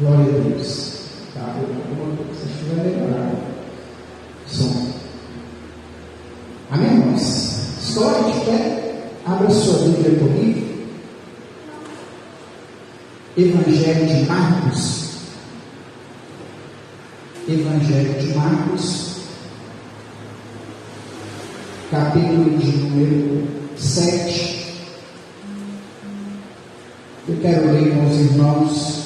Glória a Deus. Tá? Se estiver melhorado. Som. Amém, irmãos? História de pé. Abra sua Bíblia comigo. Evangelho de Marcos. Evangelho de Marcos. Capítulo de número 7. Eu quero ler com os irmãos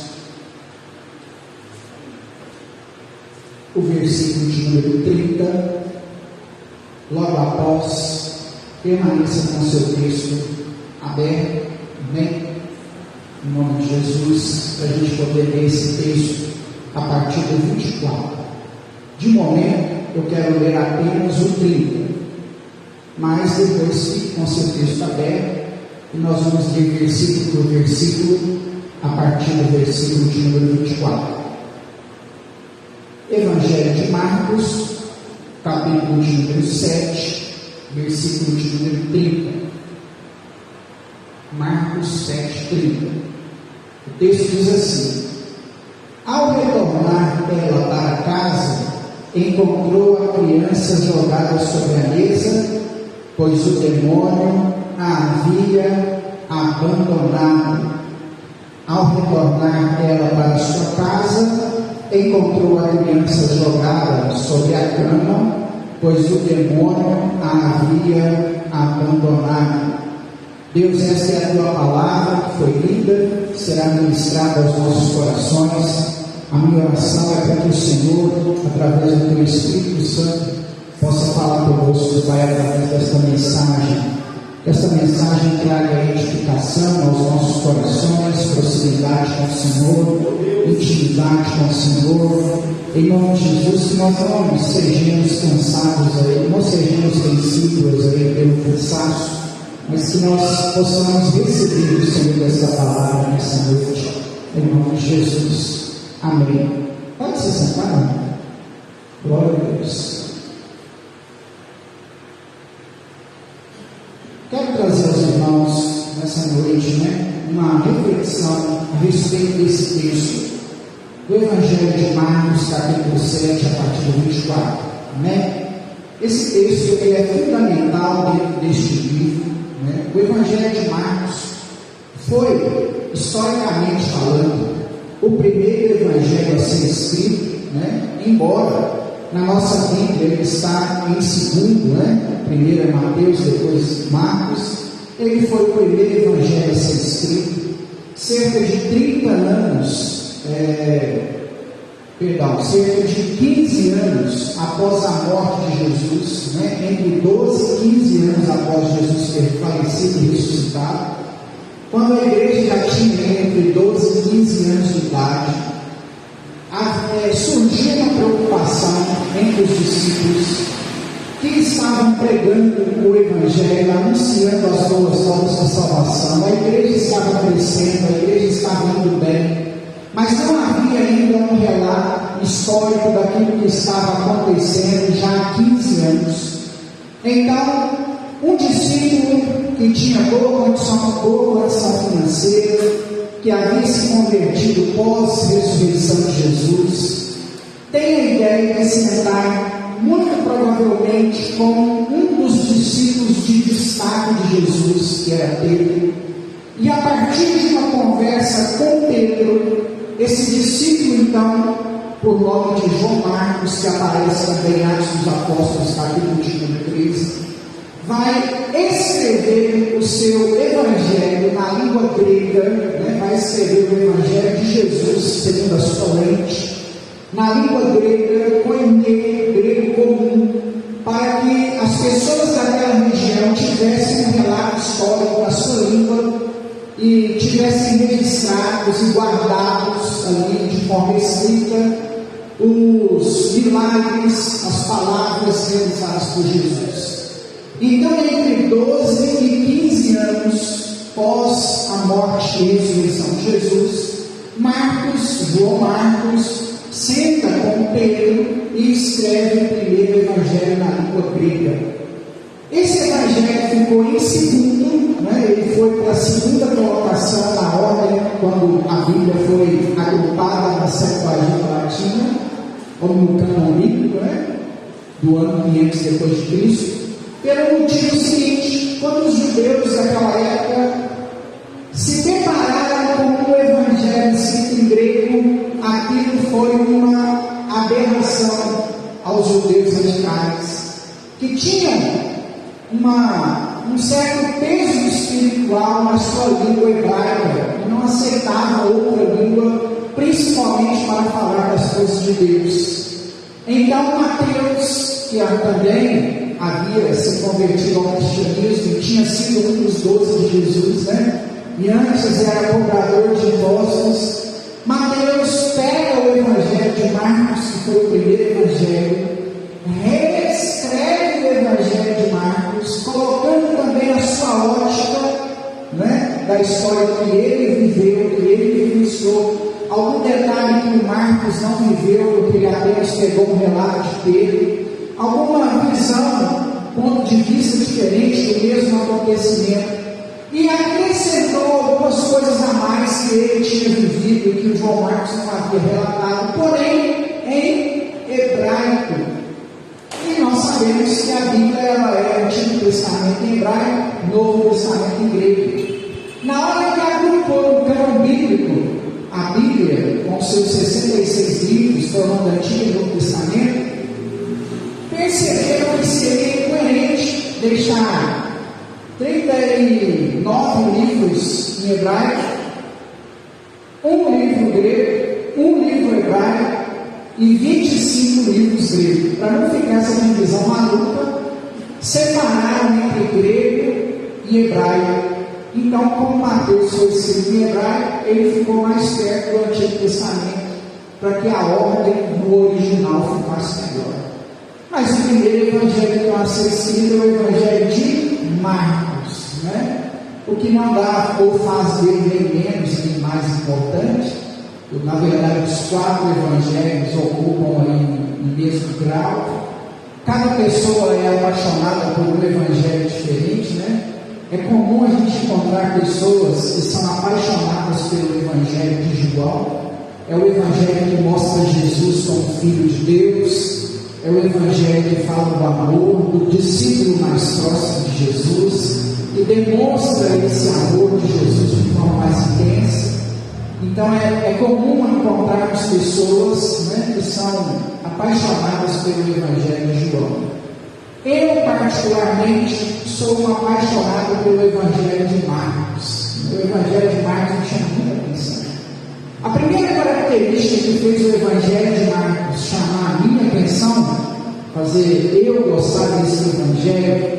o versículo de número 30, logo após. Permaneça com seu texto aberto, amém? Em nome de Jesus, para a gente poder ler esse texto a partir do 24. De momento, eu quero ler apenas o 30, mas depois fique com seu texto aberto e nós vamos ler versículo por versículo a partir do versículo de número 24. Evangelho de Marcos, capítulo de número 7, versículo de número 30. Marcos 7, 30. O texto diz assim: ao retornar ela para casa, encontrou a criança jogada sobre a mesa, pois o demônio a havia abandonado. Ao retornar ela para sua casa, encontrou a criança jogada sobre a cama, pois o demônio a havia abandonado. Deus, esta é a tua palavra que foi lida, será ministrada aos nossos corações. A minha oração é para que o Senhor, através do teu Espírito Santo, possa falar conosco, Pai, através desta mensagem. Que esta mensagem traga edificação aos nossos corações, proximidade com o Senhor, intimidade com o Senhor. Em nome de Jesus, que nós não sejamos cansados aí, não sejamos vencidos aí pelo cansaço, mas que nós possamos receber o Senhor desta palavra nessa noite. Em nome de Jesus. Amém. Pode se sentar? Glória a Deus. Quero trazer aos irmãos nessa noite, uma reflexão a respeito desse texto do Evangelho de Marcos, capítulo 7, a partir do 24. Amém? Esse texto ele é fundamental dentro deste livro. O Evangelho de Marcos foi, historicamente falando, o primeiro evangelho a ser escrito, embora na nossa Bíblia ele está em segundo, primeiro é Mateus, depois Marcos. Ele foi o primeiro evangelho a ser escrito, cerca de 30 anos, cerca de 15 anos após a morte de Jesus, entre 12 e 15 anos após Jesus ter falecido e ressuscitado. Quando a igreja já tinha entre 12 e 15 anos de idade, surgiu uma preocupação entre os discípulos que estavam pregando o Evangelho, anunciando as boas novas da salvação. A igreja estava crescendo, a igreja estava indo bem, mas não havia ainda um relato histórico daquilo que estava acontecendo já há 15 anos. Então, um discípulo que tinha boa condição financeira, que havia se convertido pós-ressurreição de Jesus, tem a ideia de sentar, muito provavelmente, com um dos discípulos de destaque de Jesus, que era Pedro, e a partir de uma conversa com Pedro, esse discípulo, então, por nome de João Marcos, que aparece também em Atos dos Apóstolos, capítulo de número 13, vai escrever o seu evangelho na língua grega, vai escrever o evangelho de Jesus, segundo a sua lente, na língua grega, koiné, grego comum, para que as pessoas daquela região tivessem um relato histórico da sua língua e tivessem registrados e guardados ali de forma escrita os milagres, as palavras realizadas por Jesus. Então, entre 12 e 15 anos pós a morte e ressurreição de Jesus, João Marcos, senta com Pedro e escreve o primeiro evangelho na língua grega. Esse evangelho ficou em segundo, ele foi para a segunda colocação na ordem, quando a Bíblia foi agrupada da Septuaginta Latina, como no cânon bíblico, do ano 500 depois de Cristo, pelo motivo seguinte: quando os judeus daquela época se depararam com o evangelho escrito em grego, aquilo foi uma aberração aos judeus radicais, que tinham um certo peso espiritual na sua língua hebraica e não aceitavam outra língua, principalmente para falar das coisas de Deus. Então Mateus, que também havia se convertido ao cristianismo e tinha sido um dos 12 de Jesus, e antes era cobrador de impostos, Mateus pega o evangelho de Marcos, que foi o primeiro evangelho, reescreve o evangelho de Marcos, colocando também a sua ótica, da história que ele viveu, que ele vivenciou. Algum detalhe que o Marcos não viveu, porque ele apenas pegou um relato de Pedro, alguma visão, ponto de vista diferente do mesmo acontecimento, e acrescentou algumas coisas a mais que ele tinha vivido e que o João Marcos não havia relatado, porém em hebraico. E nós sabemos que a Bíblia é o Antigo Testamento em hebraico, Novo Testamento em grego. Na hora que agrupou o cânon bíblico, a Bíblia, com seus 66 livros, formando Antigo e Novo Testamento, perceberam que seria incoerente deixar 39 livros em hebraico, um livro grego, um livro hebraico e 25 livros gregos. Para não ficar essa divisão maluca, separaram entre grego e hebraico. Então, como Mateus foi escrito em hebraico, ele ficou mais perto do Antigo Testamento, para que a ordem no original ficasse melhor. Mas o primeiro evangelho que vai ser escrito é o evangelho de Marcos, o que não dá ou faz dele nem menos nem mais importante. Na verdade, os 4 evangelhos ocupam o mesmo grau. Cada pessoa é apaixonada por um evangelho diferente, É comum a gente encontrar pessoas que são apaixonadas pelo evangelho desigual. É o evangelho que mostra Jesus como Filho de Deus. É o evangelho que fala do amor, do discípulo mais próximo de Jesus, e demonstra esse amor de Jesus de forma mais intensa. Então é comum encontrarmos pessoas que são apaixonadas pelo evangelho de João. Eu particularmente sou um apaixonado pelo evangelho de Marcos. O evangelho de Marcos me chama muita atenção. A primeira característica que fez o evangelho de Marcos chamar a minha atenção, fazer eu gostar desse evangelho,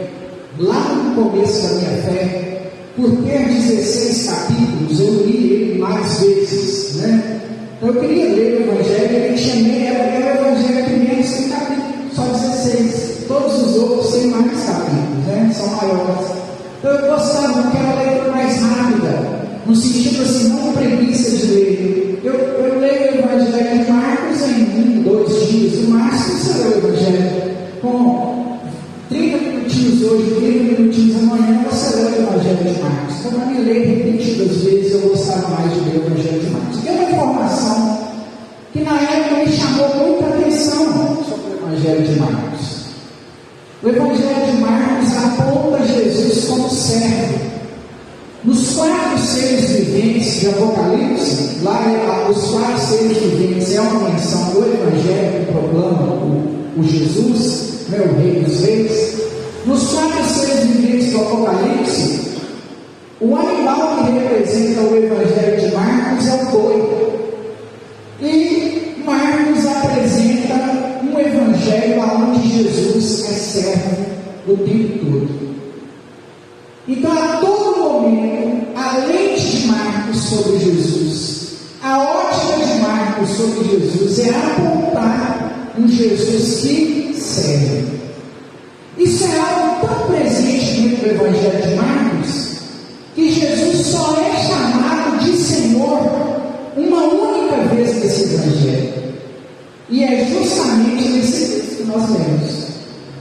lá no começo da minha fé, por ter 16 capítulos, eu li ele mais vezes, Então eu queria ler o evangelho, ele era o evangelho que menos tem capítulos, só 16. Todos os outros têm mais capítulos, são maiores. Então eu gostava, porque era a leitura mais rápida, no sentido assim, não preguiça de ler. Eu leio o evangelho de Marcos em 1, 2 dias, no máximo você lê o evangelho com 30 minutinhos hoje, 30 minutinhos amanhã, você lê o evangelho de Marcos. Então para mim ler repetidas vezes, eu gostava mais de ler o evangelho de Marcos. Tem uma informação que na época me chamou muita atenção sobre o evangelho de Marcos. O evangelho de Marcos aponta Jesus como servo. Nos 4 seres viventes de Apocalipse, lá os 4 seres viventes é uma menção do evangelho que proclama o Jesus, o Rei dos Reis. Nos 4 seres viventes do Apocalipse, o animal que representa o evangelho de Marcos é o boi. E Marcos apresenta um evangelho onde Jesus é servo o tempo todo. Então, a todo momento, a lente de Marcos sobre Jesus, a ótica de Marcos sobre Jesus é apontar um Jesus que serve. Isso é algo tão presente dentro do evangelho de Marcos, que Jesus só é chamado de Senhor uma única vez nesse evangelho. E é justamente nesse texto que nós lemos.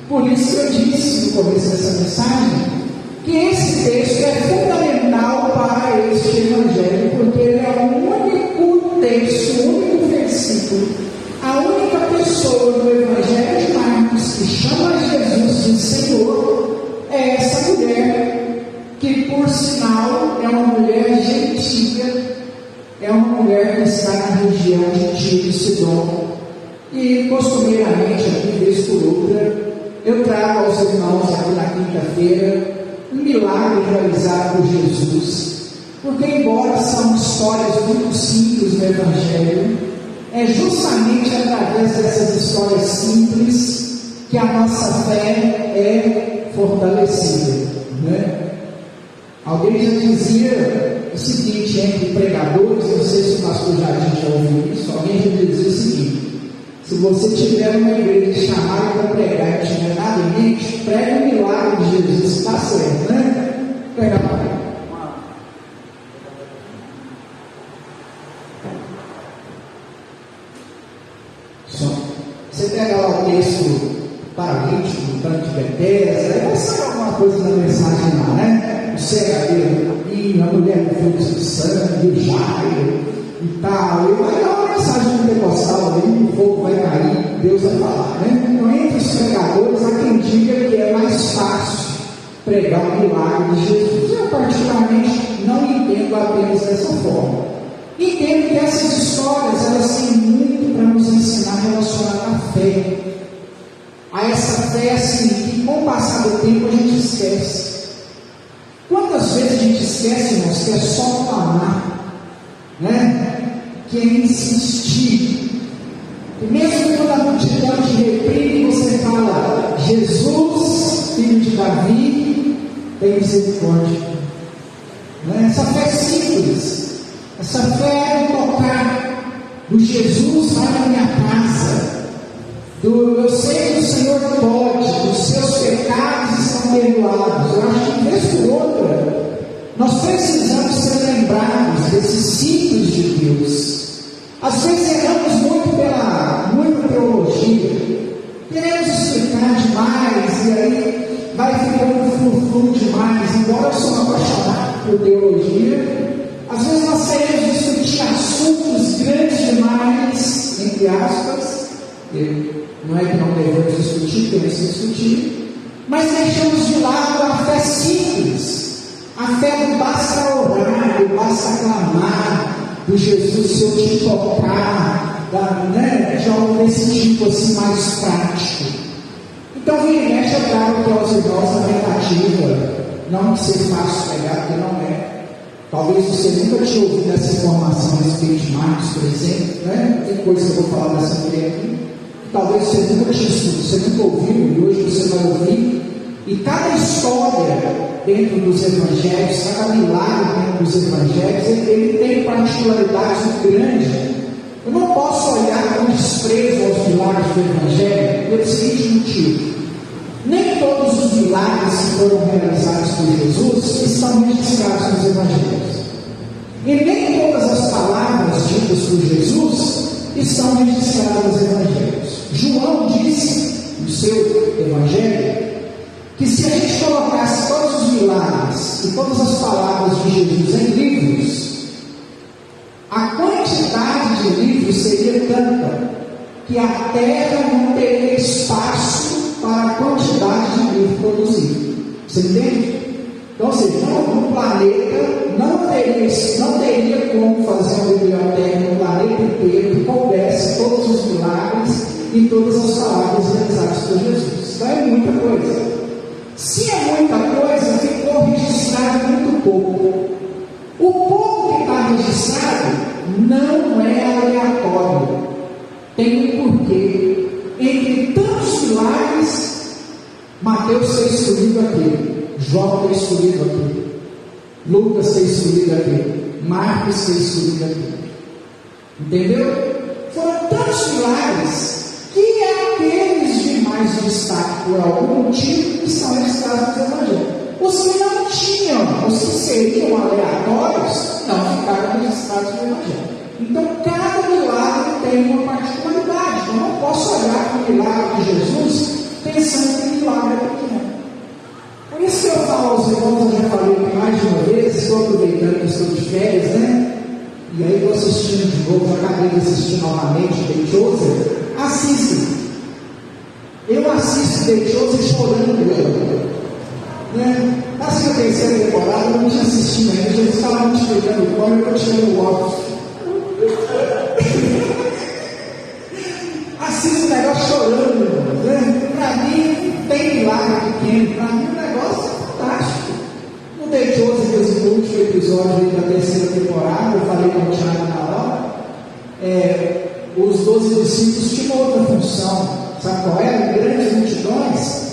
Por isso que eu disse no começo dessa mensagem que esse texto é fundamental para este evangelho, porque ele é o único texto, o único na região de Tiro e Sidom. E costumeiramente, aqui, vez por outra, eu trago aos irmãos aqui na quinta-feira um milagre realizado por Jesus. Porque, embora são histórias muito simples no Evangelho, é justamente através dessas histórias simples que a nossa fé é fortalecida, né? Alguém já dizia o seguinte, entre pregadores, não sei se o pastor Jardim já ouviu isso, alguém já dizia o seguinte: se você tiver uma igreja chamada para pregar e não tiver nada em mente, prega o milagre de Jesus, está certo, né? Pega para você pega lá o texto paralítico, do tanque de Betesda, aí vai sair alguma coisa na mensagem lá, né? O cego ali, a mulher com fluxo de sangue, o Jairo e tal, e vai dar uma mensagem pentecostal ali, o fogo vai cair, Deus vai falar, né? Então, entre os pregadores, há quem diga que é mais fácil pregar o milagre de Jesus. Eu, particularmente, não entendo apenas dessa forma. Entendo que essas histórias, elas têm muito para nos ensinar relacionado à fé. A essa fé, assim, que com o passar do tempo a gente esquece. Quantas vezes a gente esquece, irmãos, que é só clamar, né? Que é insistir. E mesmo quando a multidão te reprime, você fala: Jesus, filho de Davi, tem misericórdia. Né? Essa fé é simples. Essa fé é tocar do Jesus vai na minha casa, eu sei que o Senhor pode, os seus pecados estão perdoados. Eu acho que, vez por outra, nós precisamos ser lembrados desses símbolos de Deus. Às vezes erramos muito pela muita teologia, queremos explicar demais, e aí vai ficando flu demais. Embora eu sou apaixonado por teologia, às vezes nós queremos discutir assuntos grandes demais, entre aspas, não é que não devemos discutir, temos que discutir, mas deixamos de lado a fé simples, a fé do basta orar, do basta clamar, do Jesus se eu te tocar, né, de algo desse tipo assim mais prático. Então, vira e mexe, eu trago aqui aos irmãos a tentativa, não de ser fácil pegar, porque não é. Talvez você nunca tinha ouvido essa informação a respeito de Marcos, por exemplo, né? Tem coisa que eu vou falar dessa mulher aqui, talvez você nunca tinha estudo, você nunca ouviu, e hoje você vai ouvir. E cada história dentro dos evangelhos, cada milagre dentro dos evangelhos, ele tem particularidades muito grandes. Eu não posso olhar com desprezo aos milagres do evangelho pelo seguinte motivo: nem todos os milagres que foram realizados por Jesus estão registrados nos evangelhos. E nem todas as palavras ditas por Jesus estão registradas nos evangelhos. João disse no seu evangelho que se a gente colocasse todos os milagres e todas as palavras de Jesus em livros, a quantidade de livros seria tanta que a terra não teria espaço para a quantidade de livros produzidos. Você entende? Então, ou seja, no planeta não teria como fazer uma biblioteca no planeta inteiro que coubesse todos os milagres e todas as palavras realizadas por Jesus. Então é muita coisa. Se é muita coisa, ficou registrado muito pouco. O pouco que está registrado não é aleatório. Tem um porquê. Entre tantos milagres, Mateus tem escolhido aquele, João tem escolhido aquele, Lucas tem escolhido aquele, Marcos tem escolhido aquele. Entendeu? Foram tantos milagres que aqueles de mais destaque por algum motivo estão registrados nos evangelhos. Os que não tinham, os que seriam aleatórios, não ficaram registrados no evangelho. Então cada milagre tem uma particularidade. Eu não posso olhar para o milagre de Jesus pensando que o milagre é pequeno. Por isso que eu falo aos irmãos, eu já falei aqui mais de uma vez, estou aproveitando que estou de férias, né? E aí estou assistindo de novo, já acabei de assistir novamente The Chosen. Assistam. Eu assisto The Chosen chorando, né? Assim, a terceira temporada eu não tinha assistido ainda, Jesus estava multiplicando o pão e eu estou tirando o óculos. os 12 discípulos tinham outra função, sabe qual era? Grandes multidões,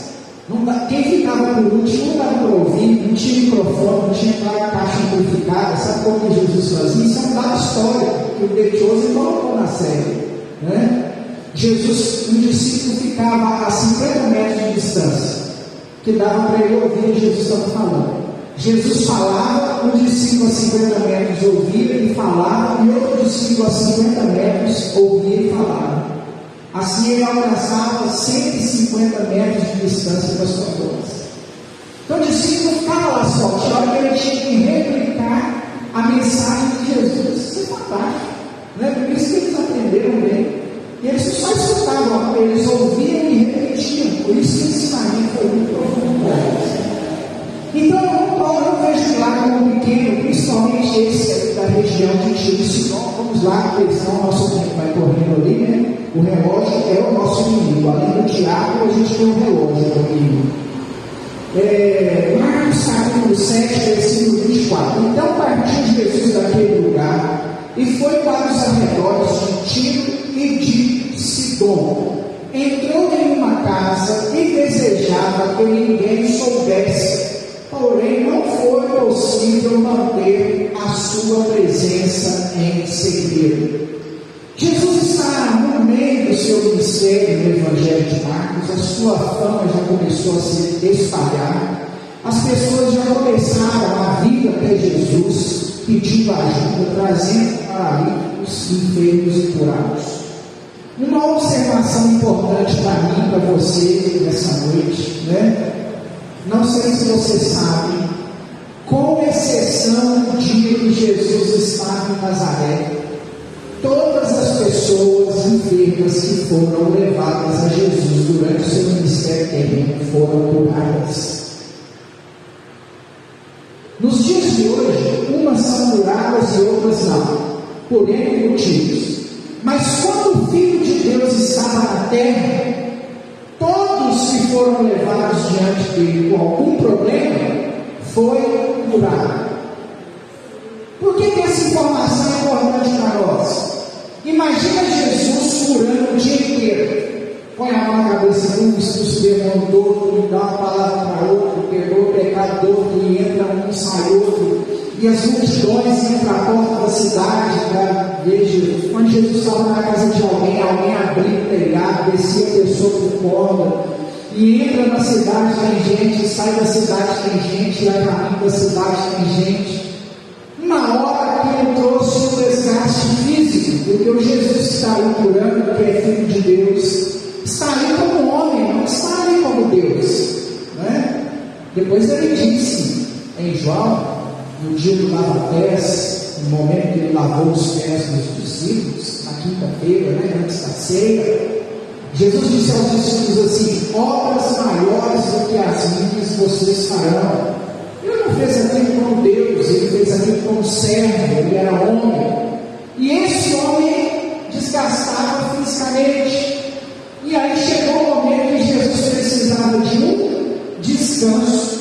quem ficava por último não dava para ouvir, não tinha microfone, não tinha caixa amplificada. Sabe como que Jesus fazia? Isso é uma dada história que o The Chosen colocou na série, né? Um discípulo ficava a 50 metros de distância, que dava para ele ouvir o que Jesus estava falando. Jesus falava, um discípulo a 50 metros ouvia e falava, e outro discípulo a 50 metros ouvia e falava. Assim ele alcançava 150 metros de distância das pessoas. Então o discípulo ficava lá só, tinha hora que ele tinha que replicar a mensagem de Jesus. Isso é fantástico, né? Por isso que eles aprenderam bem. E eles só escutavam, eles ouviam e repetiam. Por isso que o ensinamento foi muito profundo para eles. Então, eu não vejo lá como pequeno, principalmente esse da região de Tiro e Sidom. Vamos lá, porque senão o nosso tempo vai correndo ali, né? O relógio é o nosso inimigo. Além do diabo, a gente tem um relógio comigo. Marcos capítulo 7, versículo 24. Então partiu Jesus daquele lugar e foi para os arredores de Tiro e de Sidom. Entrou em uma casa e desejava que ninguém soubesse. Porém, não foi possível manter a sua presença em segredo. Jesus está no meio do seu ministério no Evangelho de Marcos, a sua fama já começou a se espalhar, as pessoas já começaram a vir até Jesus, pedindo ajuda, trazendo para ali os enfermos e curados. Uma observação importante para mim, para você, nessa noite, né? Não sei se você sabe, com exceção do dia que Jesus estava em Nazaré, todas as pessoas enfermas que foram levadas a Jesus durante o seu ministério terreno foram curadas. Nos dias de hoje, umas são curadas e outras não, por N motivos. Mas quando o Filho de Deus estava na terra, todos que foram levados diante dele com algum problema, foi curado. Por que essa informação é importante para nós? Imagina Jesus curando o dia inteiro. Põe a mão na cabeça de um, expulsa o demônio do outro, dá uma palavra para outro, pegou o pecado do outro, e entra um, sai outro. E as multidões iam para a porta da cidade para ver Jesus. Quando Jesus estava na casa de alguém abria o telhado, descia a pessoa por corda, e entra na cidade, tem gente, sai da cidade, tem gente, vai caminho da cidade, tem gente. Na hora que ele trouxe um desgaste físico, porque o Jesus que está ali curando, que é Filho de Deus, está ali como homem, não está ali como Deus, né? Depois ele disse em João, no dia do lava-pés, no momento que ele lavou os pés dos discípulos, na quinta-feira, né, antes da ceia, Jesus disse aos discípulos assim: obras maiores do que as minhas vocês farão. Ele não fez aquilo como Deus, ele fez aquilo como servo, ele era homem. E esse homem desgastava fisicamente. E aí chegou o momento que Jesus precisava de um descanso.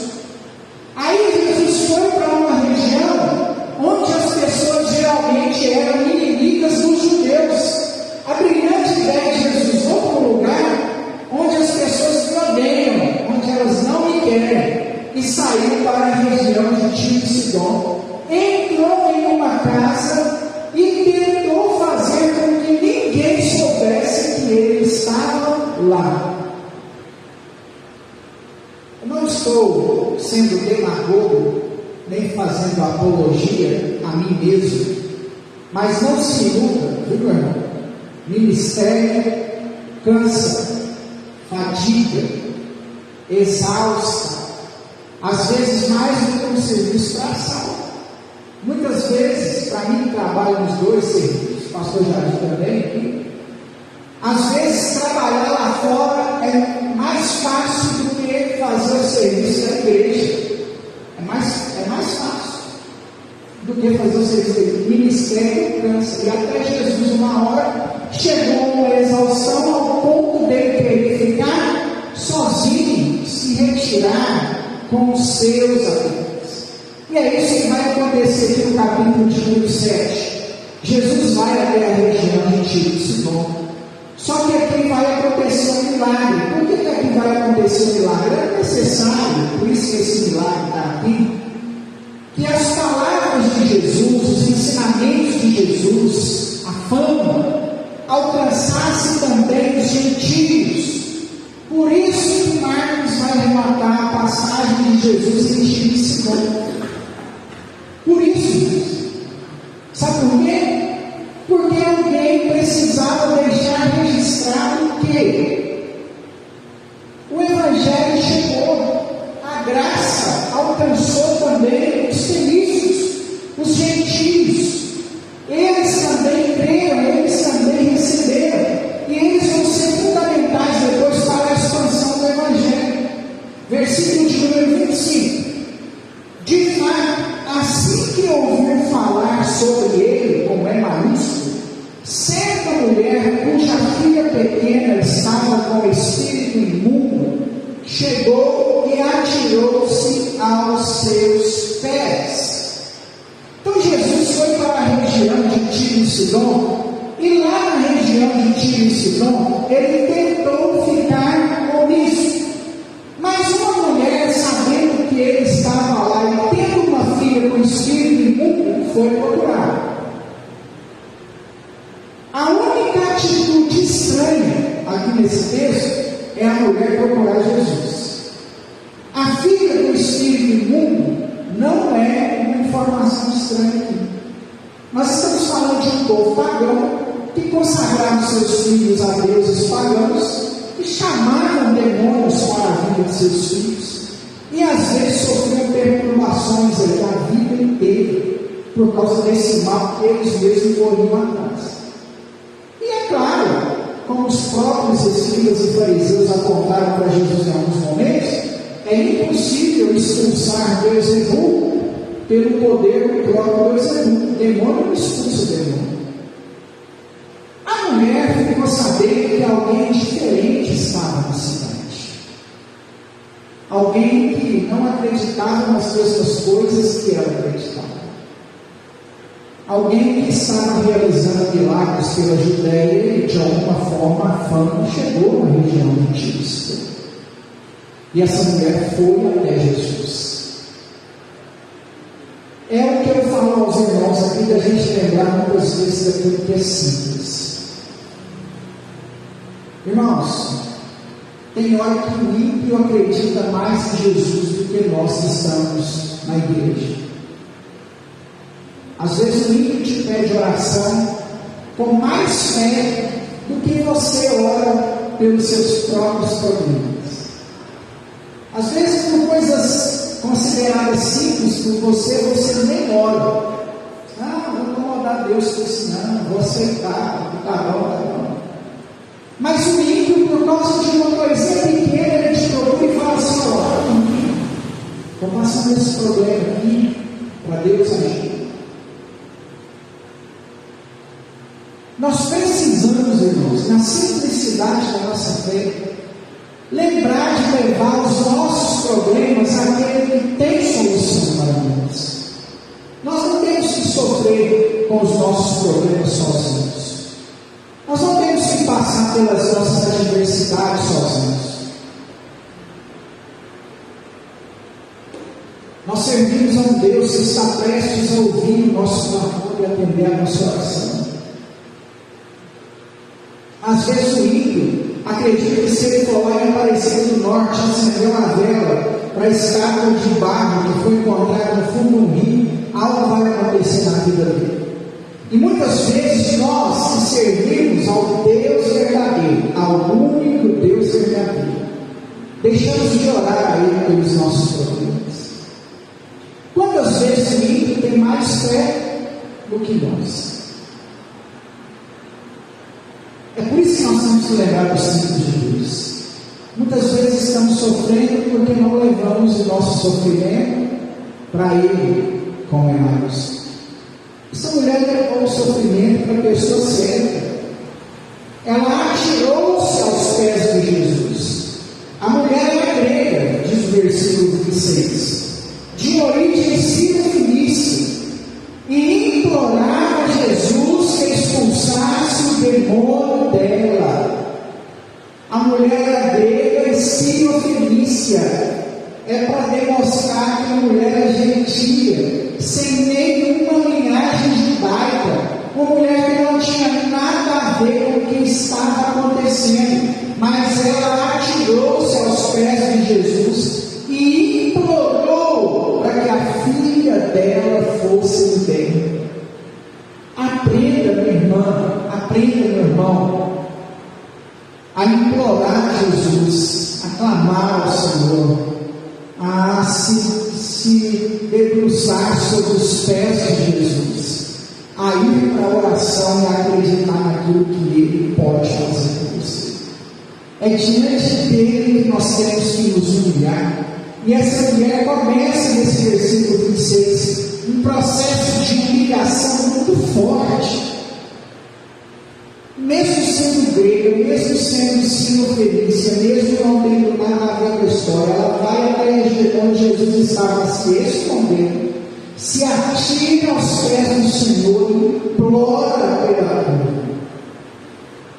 Aí Jesus foi para uma região onde as pessoas geralmente eram inimigas dos judeus. A brilhante ideia de Jesus: vou para um lugar onde as pessoas me odeiam, onde elas não me querem. E saiu para a região de Tiro e Sidom. Entrou em uma casa e tentou fazer com que ninguém soubesse que ele estava lá. Eu não estou sendo demagogo, nem fazendo apologia a mim mesmo, mas não se iluda, viu, meu irmão? Ministério cansa, fadiga, exausta, às vezes mais do que um serviço braçal. Muitas vezes, para mim que trabalho nos dois serviços, pastor Jardim também aqui, às vezes trabalhar lá fora é mais fácil do que fazer o serviço da igreja. É mais fácil do que fazer o serviço da igreja. Ministério cansa. E até Jesus, uma hora, chegou a uma exaustão ao ponto dele querer ficar sozinho, se retirar com os seus amigos. E é isso que vai acontecer aqui no capítulo de número 7. Jesus vai até a região de acontecer um milagre. Por que aqui vai acontecer um milagre? É necessário, por isso que esse milagre está aqui, que as palavras de Jesus, os ensinamentos de Jesus, a fama, alcançassem também os gentios. Por isso que Marcos vai relatar a passagem de Jesus em Jerusalém. Por isso, sabe por quê? Porque alguém precisava deixar registrado que o Evangelho chegou, a graça alcançou também os felizes, os gentios. Eles também creram, eles também receberam, e eles vão ser fundamentais depois para a expansão do Evangelho. Versículo de número 25. De fato, assim que ouviu falar sobre ele, como é maiúsculo, certa mulher cuja filha pequena estava com espírito imundo, chegou e atirou-se aos seus pés. Então Jesus foi para a região de Tiro e Sidom, e lá na região de Tiro e Sidom, ele tentou ficar omisso. Mas uma mulher, sabendo que ele estava lá e tendo uma filha com espírito imundo, foi procurar. A única atitude estranha aqui nesse texto é a mulher procurar Jesus. A filha do espírito imundo não é uma informação estranha aqui. Nós estamos falando de um povo pagão que consagraram seus filhos a deuses pagãos e chamaram demônios para a vida de seus filhos, e às vezes sofriam perturbações a vida inteira por causa desse mal que eles mesmos corriam atrás. E é claro, como os próprios escribas e fariseus apontaram para Jesus em alguns momentos, é impossível expulsar Beelzebul pelo poder do próprio Beelzebul. O demônio não expulsa o demônio. A mulher ficou sabendo que alguém diferente estava na cidade. Alguém que não acreditava nas mesmas coisas que ela acreditava. Alguém que estava realizando milagres pela Judéia e de alguma forma a fama chegou na região de Tiro. E essa mulher foi até Jesus. É o que eu falo aos irmãos aqui, da gente lembrar muitas vezes daquilo que é simples. Irmãos, tem hora que o ímpio acredita mais em Jesus do que nós que estamos na igreja. Às vezes o ímpio te pede oração com mais fé do que você ora pelos seus próprios problemas. Às vezes por coisas consideradas simples por você, você nem ora. Ah, vou incomodar Deus com isso, não, vou aceitar, tá bom. Mas o ímpio, por causa de uma coisinha pequena, ele te procura e fala assim: ó, estou passando esse problema aqui para Deus agir. Nós precisamos, irmãos, na simplicidade da nossa fé, lembrar de levar os nossos problemas àquele que tem solução para nós. Nós não temos que sofrer com os nossos problemas sozinhos. Nós não temos que passar pelas nossas adversidades sozinhos. Nós servimos a um Deus que está prestes a ouvir o nosso clamor e atender a nossa oração. Às vezes o ímpio acredita que se ele for lá em Aparecida do Norte, acender uma vela para a estátua de barro que foi encontrada no fundo do rio, algo vai acontecer na vida dele. E muitas vezes nós que servimos ao Deus verdadeiro, ao único Deus verdadeiro, deixamos de orar a Ele pelos nossos problemas. Quantas vezes o ímpio tem mais fé do que nós? É por isso que nós temos que lembrar dos simples de Deus. Muitas vezes estamos sofrendo porque não levamos o nosso sofrimento para Ele, como é mais. Essa mulher levou o sofrimento para a pessoa certa. Ela atirou-se aos pés de Jesus. A mulher era grega, diz o versículo 26, de origem sírio-fenícia, e implorava a Jesus que expulsasse o demônio dela. A mulher era grega e sírio-fenícia. É para demonstrar que a mulher é gentia, sem nenhuma linhagem judaica. Uma mulher que não tinha nada a ver com o que estava acontecendo. Mas ela atirou-se aos pés de Jesus e implorou para que a filha dela fosse bem. Aprenda, minha irmã, aprenda, meu irmão, a implorar a Jesus, a clamar ao Senhor, a se debruçar sobre os pés de Jesus, a ir para a oração e a acreditar naquilo que Ele pode fazer por você. É diante dele que nós temos que nos humilhar. E essa mulher começa nesse versículo 26, um processo de humilhação muito forte. Mesmo sendo grega, mesmo sendo sírio-fenícia, mesmo não tendo nada a ver com a história, ela vai até onde Jesus estava se escondendo, se atira aos pés do Senhor e implora pela cura.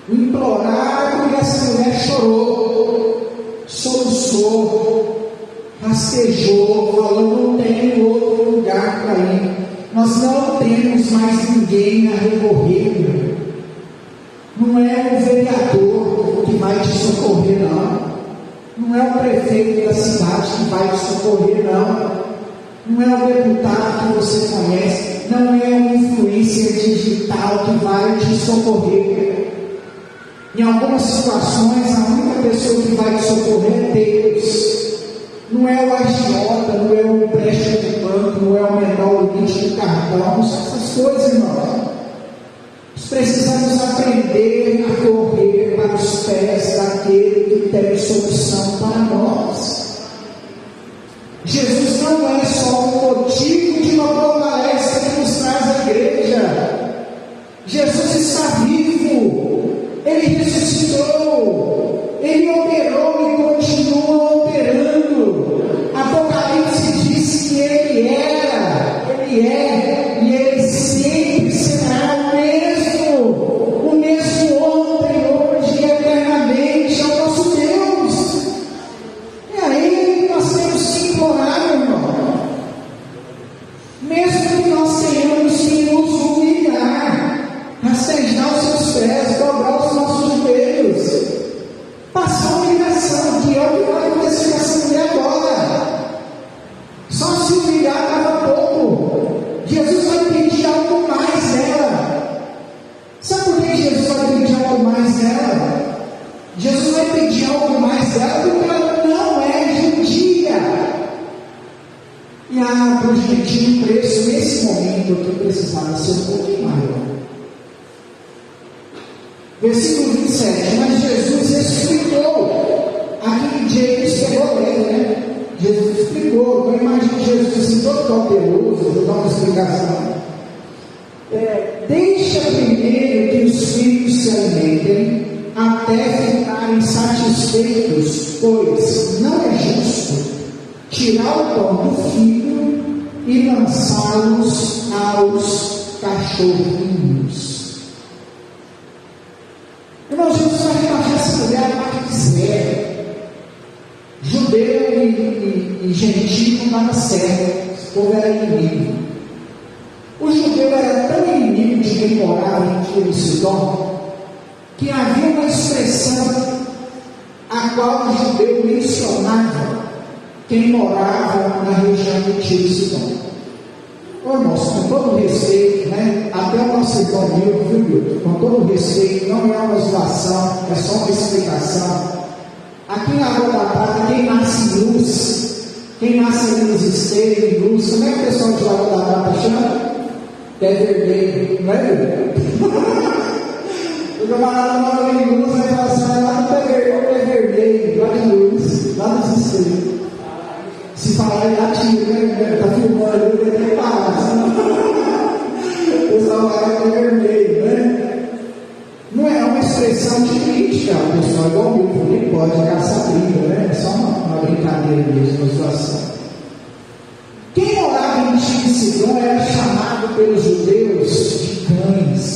Implorar porque essa mulher chorou, soluçou, rastejou, falou: não tenho outro lugar para ir, nós não temos mais ninguém a recorrer. Não é o vereador que vai te socorrer, não é o prefeito da cidade que vai te socorrer, não é o deputado que você conhece, não é o influencer digital que vai te socorrer. Em algumas situações, a única pessoa que vai te socorrer é Deus. Não é o agiota, não é o empréstimo de banco, não é o menor limite do cartão, essas coisas, irmão. Nós precisamos aprender a correr para os pés daquele que tem solução para nós. Jesus não é só um motivo de uma boa palestra que nos traz à igreja. Jesus está vivo. Ele ressuscitou, Ele operou e continua operando. Apocalipse diz que Ele era, Ele é e Ele sempre será o mesmo ontem, hoje e eternamente. É o nosso Deus. É a Ele que nós temos que implorar, meu irmão. Mesmo que nós tenhamos que nos humilhar, rastejar os seus pés, dobrar os nossos joelhos, passar uma humilhação, que é o que vai acontecer com essa mulher agora. Só se humilhar estava pouco. Jesus vai pedir algo mais dela. Sabe por que Jesus vai pedir algo mais dela? Jesus vai pedir algo mais dela porque ela não é judia. E para o gentil, o preço nesse momento eu precisava ser um pouquinho maior. Versículo 27, mas Jesus explicou. Aquele dia eles pegou ele, né? Jesus explicou. Eu imagino Jesus assim, todo cauteloso, dá uma explicação. Deixa primeiro que os filhos se alimentem, até ficarem satisfeitos, pois não é justo tirar o pão do filho e lançá-los aos cachorrinhos. Irmão, Jesus vai rebaixar essa mulher a que quiser. Judeu e gentil não dava certo. Esse povo era inimigo. O judeu era tão inimigo de quem morava em Tiro e Sidom, que havia uma expressão a qual o judeu mencionava quem morava na região de Tiro e Sidom. Irmãos, com todo respeito, né? Até o nosso irmão viu? Com todo respeito, não é uma zoação, é só uma explicação. Aqui na Rua da Prata, quem nasce em Luz, quem nasce ali nos Esteiros, em Luz, como é que o pessoal de Rua da Prata chama? É vermelho, não é vermelho? O camarada mora em Luz, aí fala assim, lá no pé vermelho, lá em Luz, lá nos Esteiros. Se falar em latim, né? Está filmando, ele vai ter que parar. O pessoal vai ter vermelho, né? Não é uma expressão de crítica, o pessoal é igual o meu, nem pode caçar briga, né? É só uma brincadeira mesmo, uma situação. Quem morava em Tiro e Sidom era chamado pelos judeus de cães.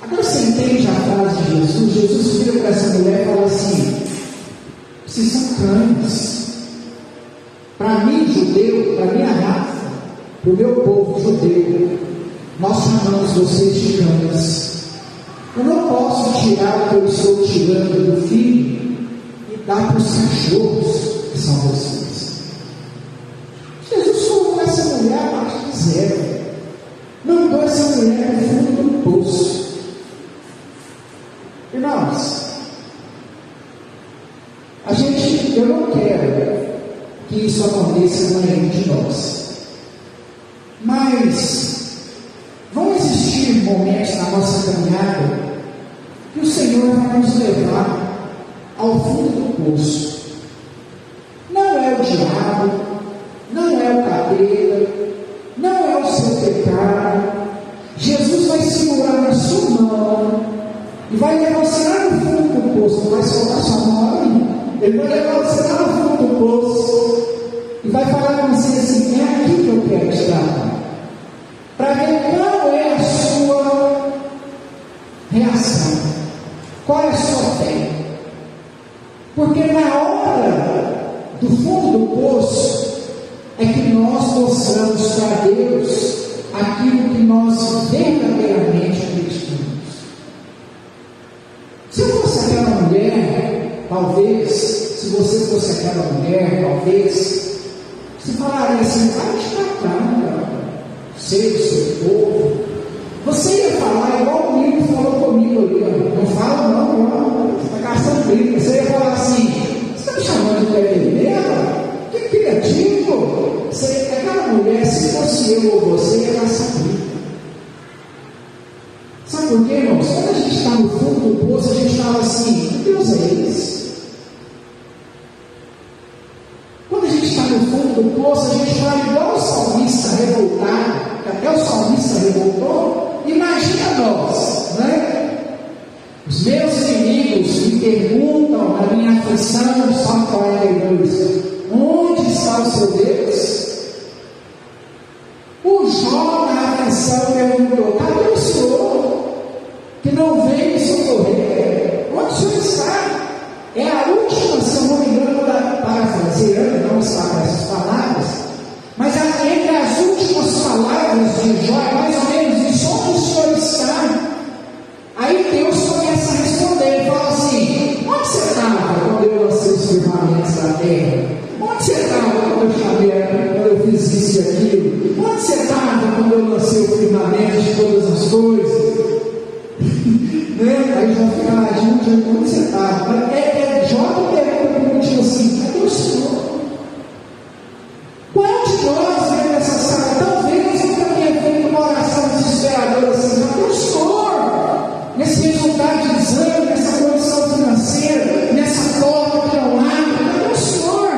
Agora você entende a frase de Jesus? Jesus vira para essa mulher e fala assim: vocês são cães. Para mim, judeu, para minha raça, para o meu povo judeu, nós chamamos vocês de cães. Eu não posso tirar o que eu estou tirando do filho e dar para os cachorros, que são vocês. Jesus colocou essa mulher a partir de zero. Mandou essa mulher no fundo do poço. Irmãos, eu não quero que isso aconteça com nenhum de nós. Mas vão existir momentos na nossa caminhada que o Senhor vai nos levar ao fundo do poço. Não é o diabo, não é o capeta, não é o seu pecado. Jesus vai segurar na sua mão e vai levar você lá no fundo do poço. Não vai soltar sua mão ali. Ele vai levar você lá no fundo do poço e vai falar com você assim: é aqui que eu quero estar. Para ver qual é a sua reação, qual é a sua fé. Porque na hora do fundo do poço é que nós mostramos para Deus aquilo que nós verdadeiramente acreditamos. Se eu fosse aquela mulher, talvez, se você fosse aquela mulher, talvez, você falaria assim: vai te tratar, sei o seu povo. Você ia falar igual o Nilo falou comigo ali, ó. Não fala não, você está gastando brinco. Você ia falar assim: você está me chamando de bebedeira? Que criativo! Aquela mulher, se fosse eu ou você, ia gastar brinco. Sabe por quê, irmãos? Quando a gente está no fundo do poço, a gente fala assim: que Deus é esse? Quando a gente está no fundo do poço, a gente fala igual o salmista revoltado, que até o salmista revoltou. Imagina nós, né? Os meus inimigos me perguntam na minha aflição, Salmo 42, onde está o seu Deus? O Jó na aflição perguntou: cadê o Senhor? Que não vem me socorrer. Onde o Senhor está? É a última, se eu não me engano, parafraseando, não está com essas palavras, mas entre as últimas palavras de Jó é mais ou menos isso: onde o Senhor está? Aí Deus começa a responder, ele fala assim: onde você estava quando eu lancei os firmamentos da terra? Onde você estava quando eu chamei, quando eu fiz isso e aquilo? Onde você estava quando eu lancei o firmamento de todas as coisas? Né? Aí já fica lá, gente, onde você estava? Jó pergunta tipo assim: cadê o Senhor? Qual de nós vem nessa sala? Talvez eu tenha feito uma oração desesperadora assim: cadê o Senhor? Nesse resultado de exame, nessa condição financeira, nessa porta que não abre, cadê o Senhor?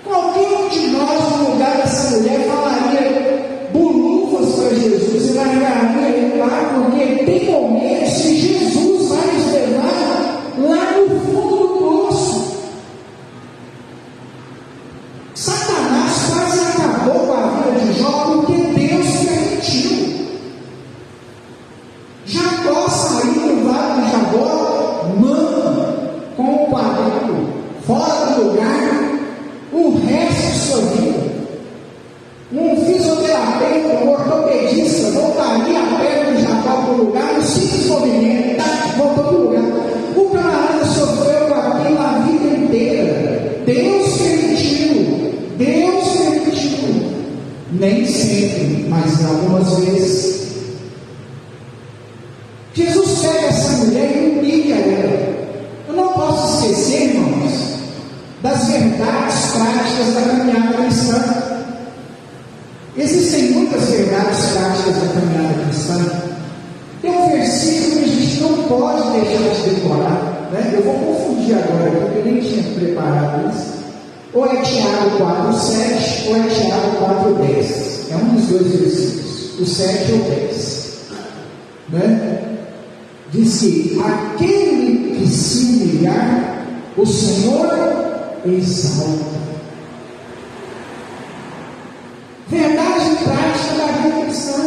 Qualquer um de nós, no lugar dessa mulher, falaria bolufas para Jesus e largaria ele lá, porque tem momentos que Jesus vai nos levar lá no fundo do poço. Satanás quase acabou com a vida de Jó porque Deus permitiu. Jacó saiu do vale de Jabó, com o quadril, fora do lugar, o resto de sua vida. Um fisioterapeuta, um ortopedista, voltaria a perna de Jacó para o lugar, no simples movimento, voltou para o lugar. O camarada sofreu com aquilo a vida inteira. Deus permitiu. Nem sempre, mas algumas vezes. Jesus pega essa mulher e humilha ela. Eu não posso esquecer, irmãos, das verdades práticas da caminhada cristã. Existem muitas verdades práticas da caminhada cristã. Tem um versículo que a gente não pode deixar de decorar, né? Eu vou confundir agora, porque eu nem tinha preparado isso. Ou é Tiago 4,7 ou é Tiago 4,10. É um dos dois versículos, o 7 ou 10. Né? Diz que aquele que se humilhar, o Senhor exalta. Verdade prática da vida cristã.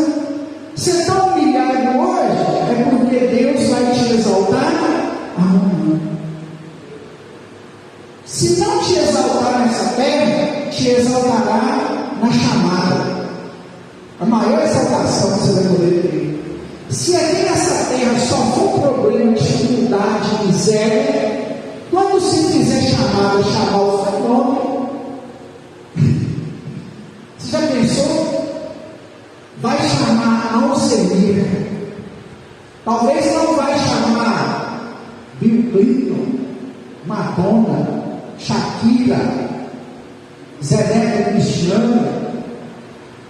Você está humilhado hoje, é porque Deus vai te Se aqui nessa terra só for problema, dificuldade, miséria, quando se fizer chamar o seu nome, você já pensou? Vai chamar Alzemir. Talvez não vai chamar Bill Clinton, Madonna, Shakira, Zé Cristiano,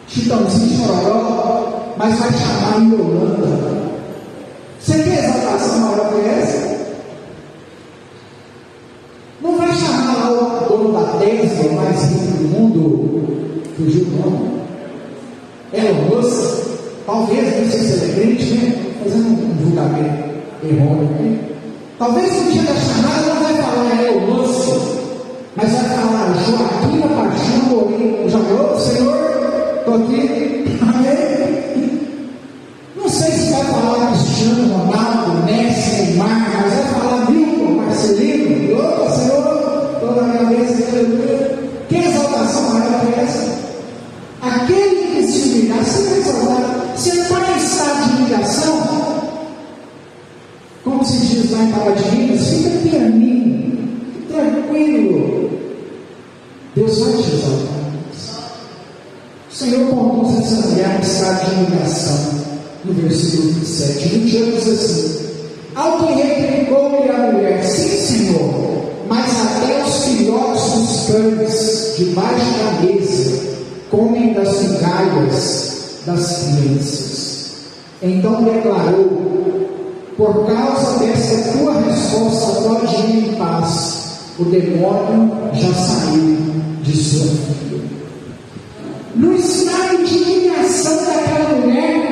Chitãozinho Chororó, mas vai chamar Yolanda. Você quer exaltação maior que essa? Não vai chamar lá o dono da Tesla, o mais rico do mundo, fugiu o nome, Elon Musk. Talvez, não sei se ele é crente, né? Fazendo um julgamento errôneo aqui. Talvez no dia da chamada não vai falar Elon Musk, mas vai falar Joaquina Paixão Morim. Já falou? Senhor, estou aqui. Amém? Não sei se vai falar Cristiano Ronaldo, Messi, Neymar, mas vai falar Milton, Marcelino. Opa, Senhor, toda a minha vez, aleluia. Que exaltação maior que essa? Aquele que se humilhar, se vai exaltar. Você está em estado de humilhação, como se diz lá em Paradinhas, fica pianinho, tranquilo. Deus vai te exaltar. O Senhor conduz essa mulher em estado de humilhação, no versículo 27. 28 diz assim: ao que replicou-lhe a mulher: sim, Senhor, mas até os filhotes dos cães debaixo da mesa comem das migalhas das crianças. Então declarou: por causa dessa tua resposta, pode ir em paz, o demônio já saiu de sua vida. No estado de humilhação daquela mulher,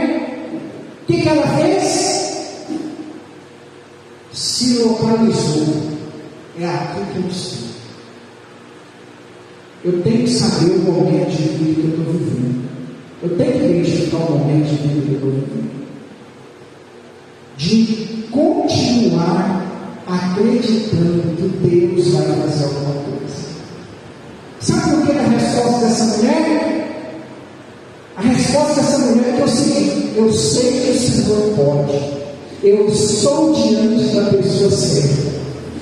o que ela fez? Se localizou. É aqui que eu estou. Eu tenho que saber o momento de vida que eu estou vivendo. Eu tenho que identificar o momento de vida que eu estou vivendo. De continuar acreditando que Deus vai fazer alguma coisa. Sabe por que a resposta dessa mulher? A resposta dessa mulher é o seguinte: eu sei que o Senhor pode. Eu estou diante da pessoa certa.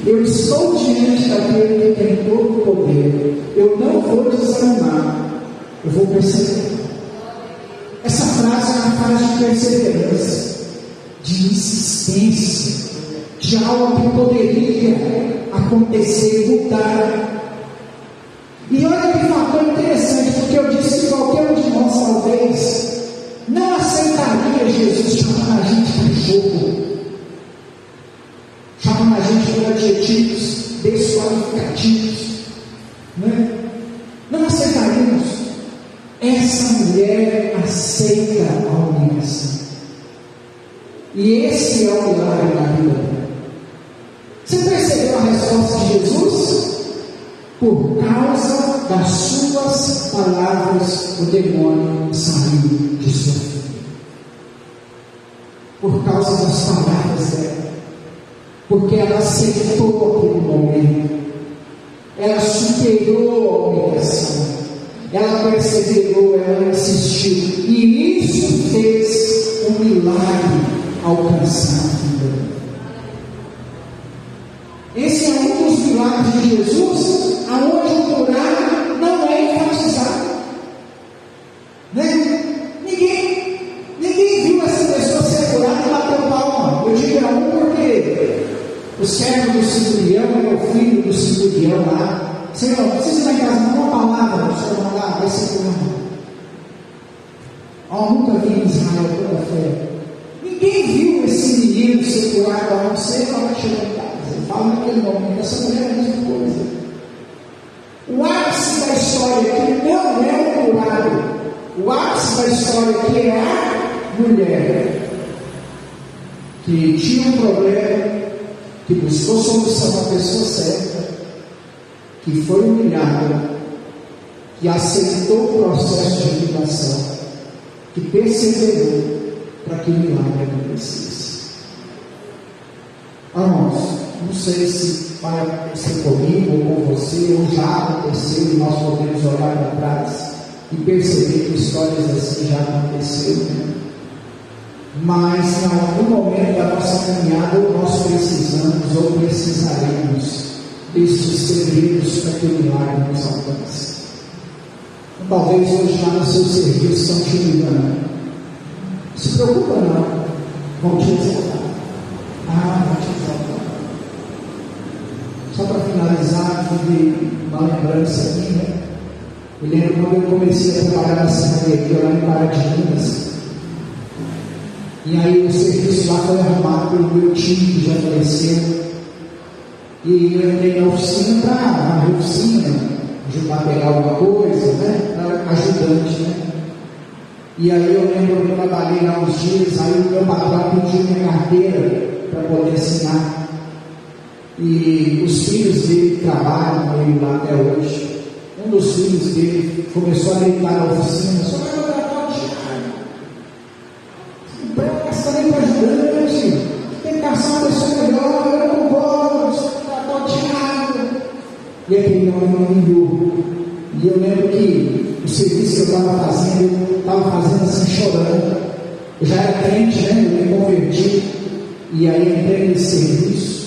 Eu estou diante daquele que tem todo o poder. Eu não vou desanimar. Eu vou perseverar. Essa frase é uma frase de perseverança, de insistência, de algo que poderia acontecer e mudar. E olha que fator interessante, porque eu disse que qualquer um de nós talvez não aceitaria Jesus chamando a gente de cachorro, chamando a gente por adjetivos desqualificativos, né? Não aceitaríamos. Essa mulher aceita a humilhação. E esse é o milagre da vida dela. Você percebeu a resposta de Jesus? Por causa das suas palavras, o demônio saiu de sua vida. Por causa das palavras dela. Porque ela aceitou aquele momento. Ela superou a humilhação. Ela perseverou, ela insistiu. E isso fez um milagre alcançar a vida dela. Esse é um dos milagres de Jesus, aonde o curar não é enfatizado, né? Ninguém viu essa pessoa ser curada e bateu palma. Eu digo a um porque o servo do centurião é o filho do centurião lá. Senhor, não precisa ir lá em casa, não uma palavra para o Senhor mandar, vai ser curado. Eu nunca vi em Israel toda fé. Ninguém viu esse menino ser curado, a não ser quando ela chegou em casa. Ele fala naquele momento, essa mulher é a mesma coisa. O ápice da história aqui não é o curado. O ápice da história aqui é a mulher que tinha um problema, que buscou solução na pessoa certa, que foi humilhada, que aceitou o processo de humilhação, que perseverou para que o milagre acontecesse. Irmãos, não sei se vai acontecer comigo ou com você, ou já aconteceu, e nós podemos olhar para trás e perceber que histórias assim já aconteceram, né? mas em algum momento da nossa caminhada nós precisamos ou precisaremos desses segredos para que o milagre nos alcance. Então, talvez hoje lá no seu serviço estão te ligando. Se preocupa não, vão te exaltar. Vão te exaltar. Só para finalizar, tive uma lembrança aqui, né? Eu lembro quando eu comecei a trabalhar na serraria lá em Pará de Minas. E aí o serviço lá foi arrumado pelo meu tio que já faleceu. E eu entrei na oficina para na oficina, ajudar a pegar alguma coisa, né? Para ajudante, né? E aí eu lembro que eu trabalhei lá uns dias, aí o meu patrão pediu minha carteira para poder assinar. E os filhos dele trabalham com ele lá até hoje. Um dos filhos dele começou a gritar na oficina: só vai contratar o Thiago. Não presta nem para ajudante, tem que caçar uma pessoa melhor, eu não posso contratar o Thiago. E aquele homem não me enviou. E eu lembro que o serviço que eu estava fazendo, eu estava fazendo assim chorando. Eu já era crente, né? Eu me converti. E aí entrei nesse serviço.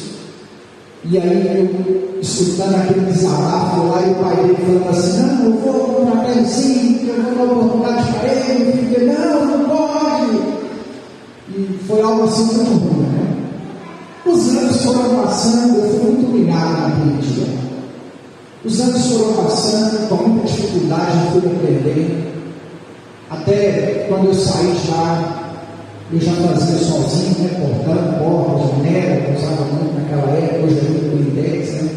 E aí eu, escutando aquele desabafo lá, e o pai dele falando assim: não, eu vou contratar ele sim, eu vou dar oportunidade para ele. Eu fiquei: não pode. E foi algo assim muito ruim, né? Os anos foram passando, eu fui muito humilhado na política. Os anos foram passando, com muita dificuldade eu fui aprendendo. Até quando eu saí de lá, eu já fazia sozinho, né? Portando porta, janela, que eu usava muito naquela época, hoje é muito blindex, né?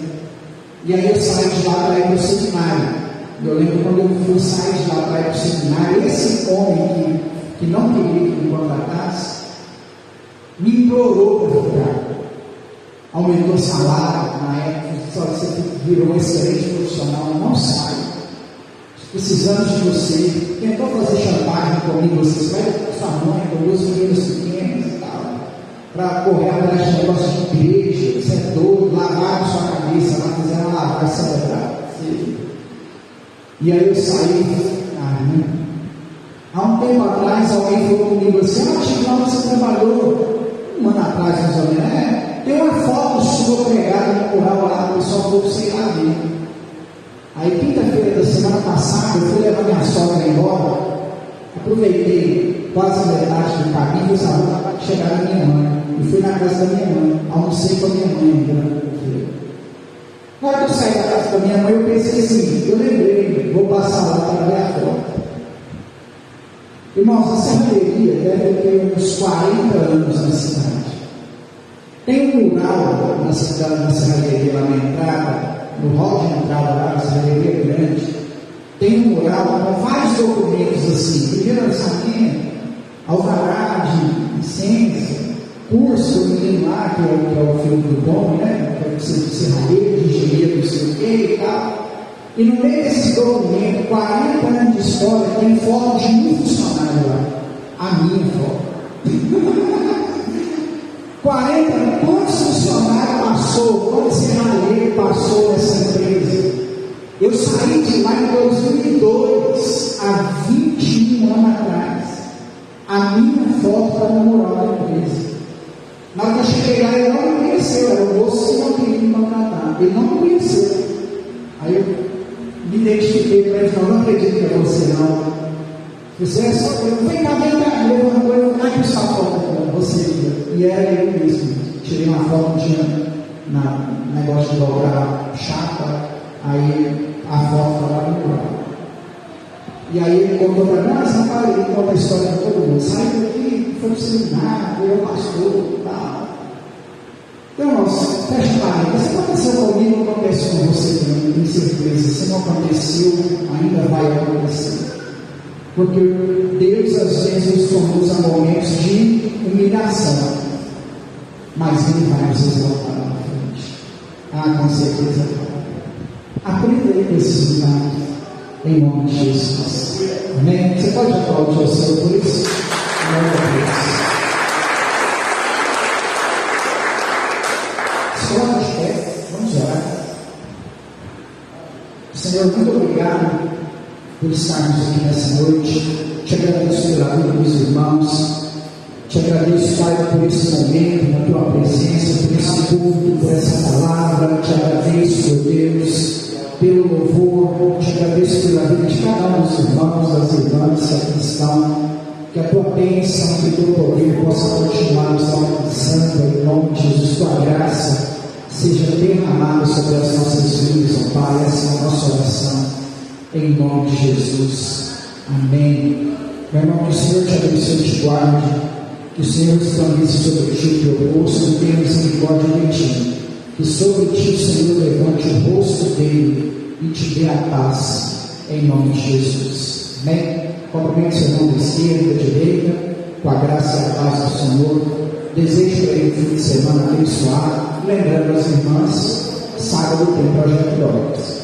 E aí eu saí de lá para ir para o seminário. Eu lembro quando eu fui sair de lá para ir para o seminário, esse homem que não queria que me contratasse, me implorou para ficar. Aumentou o salário na época, disse: olha, você virou um excelente profissional, não sai. Precisamos de você. Tentou fazer chantagem comigo: você vai com sua mãe, com duas meninas pequenas e tal, para correr atrás de negócio de igreja, você é doido, lavaram sua cabeça, lá fizeram uma lavagem cerebral. E aí eu saí. Há um tempo atrás alguém falou comigo assim: Tigrão, você trabalhou um ano atrás, mais ou menos. Tem uma foto sua pregada no curral lá, o pessoal falou: sei lá ver. Aí, quinta-feira da semana passada, eu fui levar minha sogra embora, aproveitei quase metade do caminho, fiz a rua para chegar na minha mãe, e fui na casa da minha mãe, almocei com a minha mãe, né? Na hora que eu saí da casa da minha mãe, eu pensei assim, eu lembrei, vou passar lá para ver a foto. Irmãos, a serraria deve ter uns 40 anos na cidade. Tem um mural na cidade, na serraria lá na entrada, no hall de entrada lá, na serraria grande, tem um mural com vários documentos assim: primeiro orçamento, alvará de licença, curso do menino lá, que é o filho do dono, né? Que é o serraria, de engenheiro, não sei o que e tal. E no meio desse documento, 40 anos de história, tem foto de um funcionário lá. A minha foto. 40 anos, quantos funcionários passou, quantos serralheiros passou nessa empresa? Eu saí de lá em 2002, há 21 anos atrás. A minha foto está no mural da empresa. Na hora que eu cheguei lá, ele não me conheceu, era o moço que não queria me contratar. Ele não me conheceu. Aí eu me identifiquei para ele e falei: não acredito que é você não. Você é só eu. Vem cá, levantou, eu vou aqui sua foto com você. E era eu mesmo. Tirei uma foto, tinha negócio de dobrar chapa, aí a foto estava no mural. E aí ele contou para mim: essa cara, ele conta a história de todo mundo. Saiu daqui, foi para o seminário, eu pastor e tal. Então, irmãos, fecha a barriga. Se aconteceu comigo, acontece com você também, tenho certeza. Se não aconteceu, ainda vai acontecer. Porque Deus às vezes nos conduz a momentos de humilhação, mas Ele vai nos exaltar lá na frente. Com certeza. Aprenda aí com esses milagres, em nome de Jesus. Amém? Você pode aplaudir o Senhor por isso? Glória a Deus. Coloca de pé, vamos orar. Senhor, muito obrigado por estarmos aqui nessa noite. Te agradeço pela vida dos irmãos. Te agradeço, Pai, por esse momento, na tua presença, por esse culto, por essa palavra. Te agradeço, meu Deus, pelo louvor. Te agradeço pela vida de cada um dos irmãos, das irmãs que aqui estão. Que a tua bênção, que o teu poder possa continuar nos alcançando, em nome de Jesus. Tua graça seja derramada sobre as nossas vidas, ó Pai. Essa é a nossa oração, em nome de Jesus. Amém. Meu irmão, que o Senhor te abençoe e te guarde. Que o Senhor resplandeça sobre ti o teu rosto e tenha misericórdia de ti. Que sobre ti o Senhor levante o rosto dele e te dê a paz, em nome de Jesus. Amém? Cumprimente seu irmão da esquerda e da direita, com a graça e a paz do Senhor. Desejo para ele um fim de semana abençoado. Lembrando as irmãs, sábado tem projeto de obras.